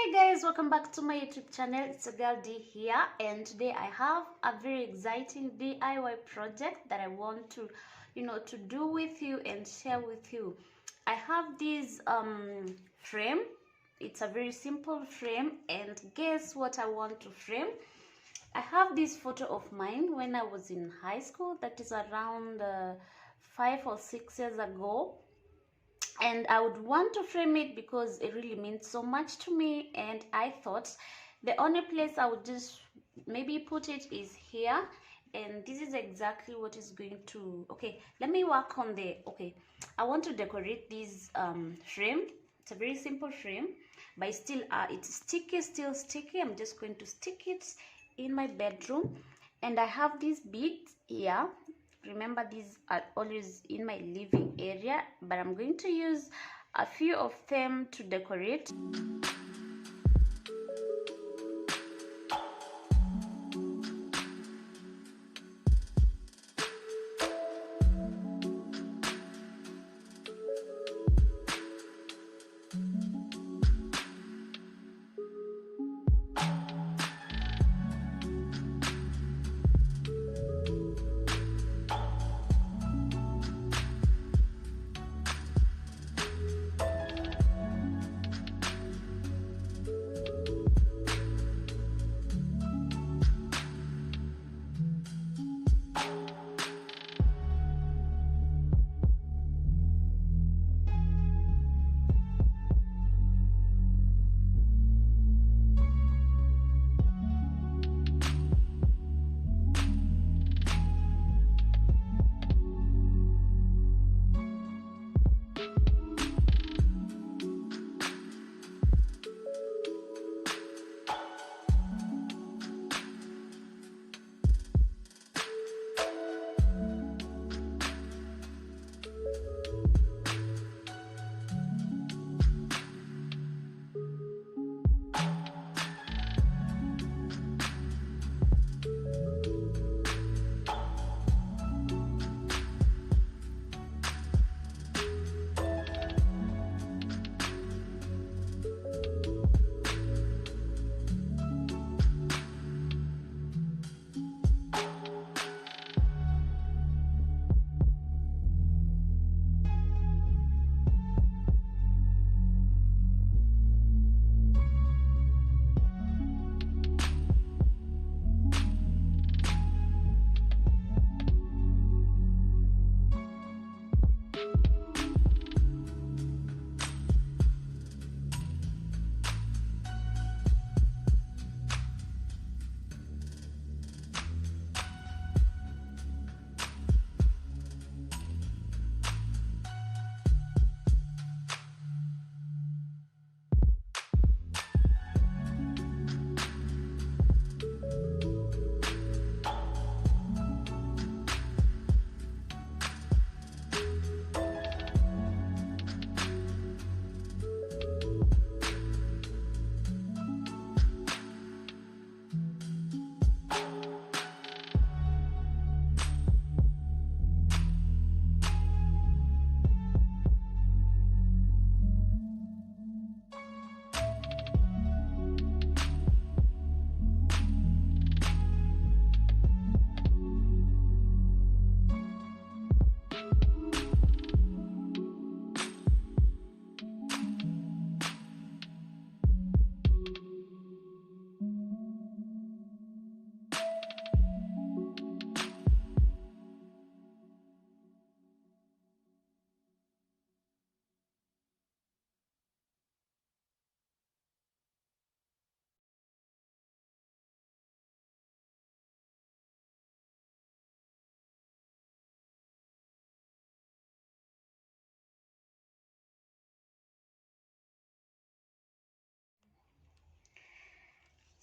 Hey guys, welcome back to my YouTube channel. It's your girl D here, and today I have a very exciting DIY project that I want to to do with you and share with you. I have this frame. It's a very simple frame, and guess what I want to frame? I have this photo of mine when I was in high school. That is around 5 or 6 years ago, and I would want to frame it because it really means so much to me. And I thought the only place I would just maybe put it is here, and this is exactly what is going to, okay, let me work on the, okay, I want to decorate this frame. It's a very simple frame, but still it's still sticky. I'm just going to stick it in my bedroom, and I have these beads here. Remember, these are always in my living area, but I'm going to use a few of them to decorate.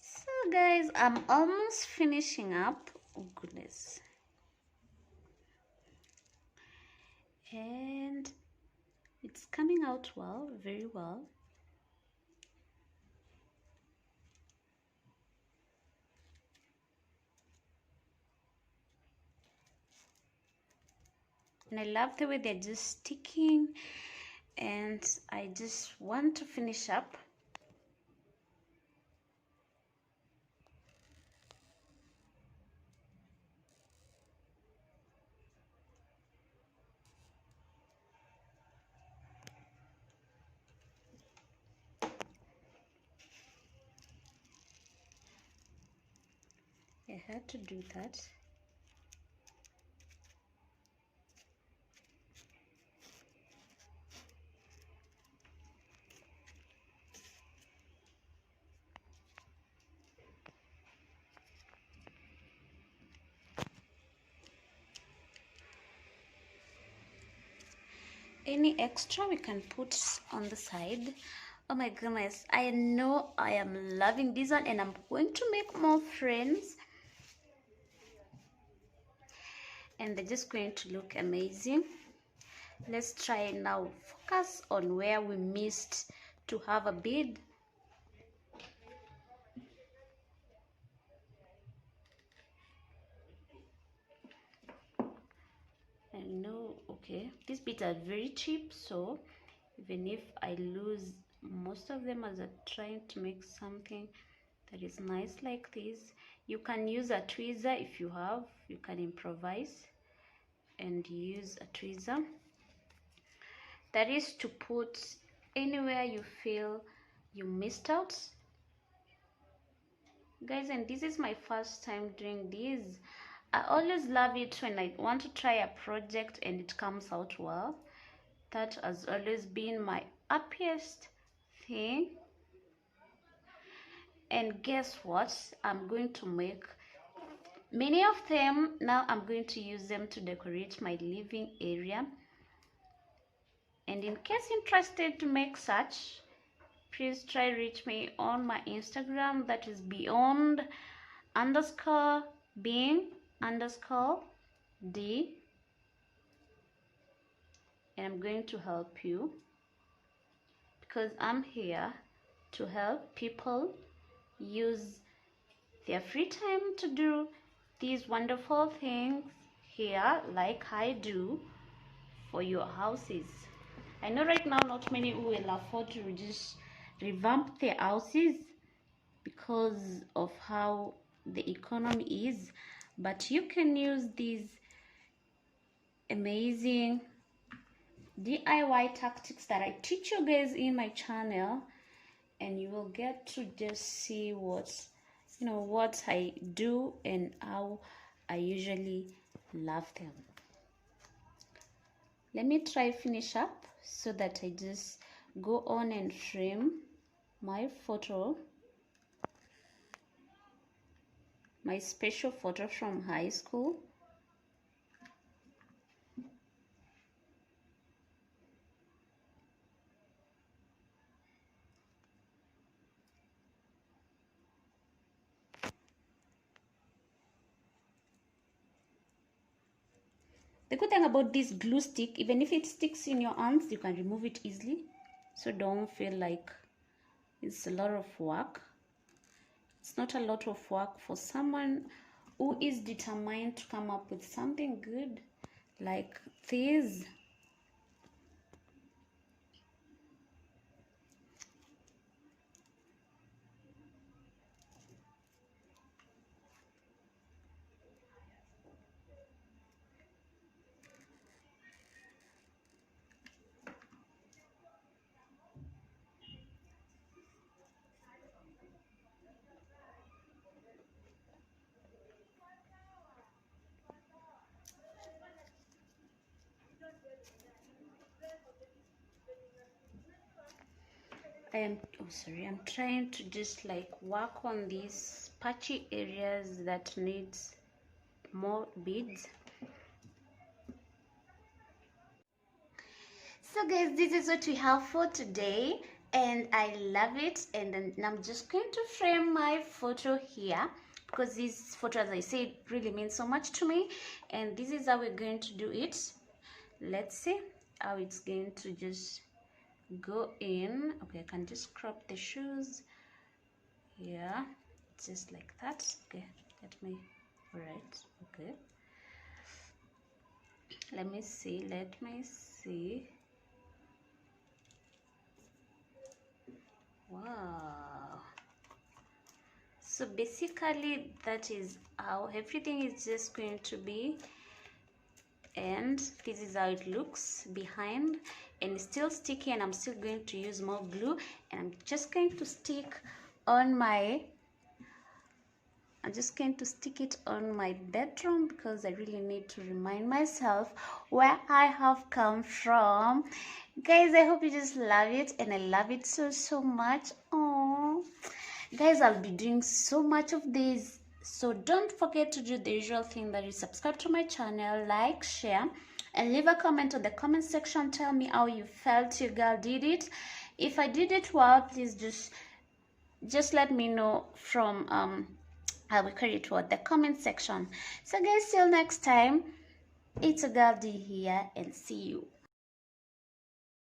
So guys, I'm almost finishing up. Oh goodness. And it's coming out well, very well. And I love the way they're just sticking, and I just want to finish up. I had to do that. Any extra we can put on the side. Oh my goodness, I know I am loving this one, and I'm going to make more friends, and they're just going to look amazing. Let's try now. Focus on where we missed to have a bead. I know, okay, these beads are very cheap, so even if I lose most of them as I'm trying to make something that is nice like this, you can use a tweezer if you have. You can improvise and use a tweezer. That is to put anywhere you feel you missed out, guys. And this is my first time doing this. I always love it when I want to try a project and it comes out well. That has always been my happiest thing. And guess what? I'm going to make many of them now. I'm going to use them to decorate my living area. And in case interested to make such, please try reach me on my Instagram, that is beyond_being_d, and I'm going to help you because I'm here to help people use their free time to do these wonderful things here, like I do for your houses. I know right now not many who will afford to just revamp their houses because of how the economy is, but you can use these amazing DIY tactics that I teach you guys in my channel, and you will get to just see what I do and how I usually love them. Let me try finish up so that I just go on and frame my photo, my special photo from high school. The good thing about this glue stick, even if it sticks in your hands, you can remove it easily. So don't feel like it's a lot of work. It's not a lot of work for someone who is determined to come up with something good like this. I'm trying to just like work on these patchy areas that needs more beads. So guys, this is what we have for today, and I love it. And then I'm just going to frame my photo here because this photo, as I said, really means so much to me, and this is how we're going to do it. Let's see how it's going to just go in. Okay, I can just crop the shoes. Yeah, just like that. Okay, let me right. Okay, let me see. Wow. So basically that is how everything is just going to be, and this is how it looks behind, and it's still sticky, and I'm still going to use more glue, and I'm just going to stick on my I'm just going to stick it on my bedroom because I really need to remind myself where I have come from. Guys, I hope you just love it, and I love it so much. Oh, guys, I'll be doing so much of this, so don't forget to do the usual thing, that is subscribe to my channel, like, share, and leave a comment on the comment section. Tell me how you felt your girl did it. If I did it well, please just let me know from I will carry it toward the comment section. So guys, till next time, it's a girl D here, and see you.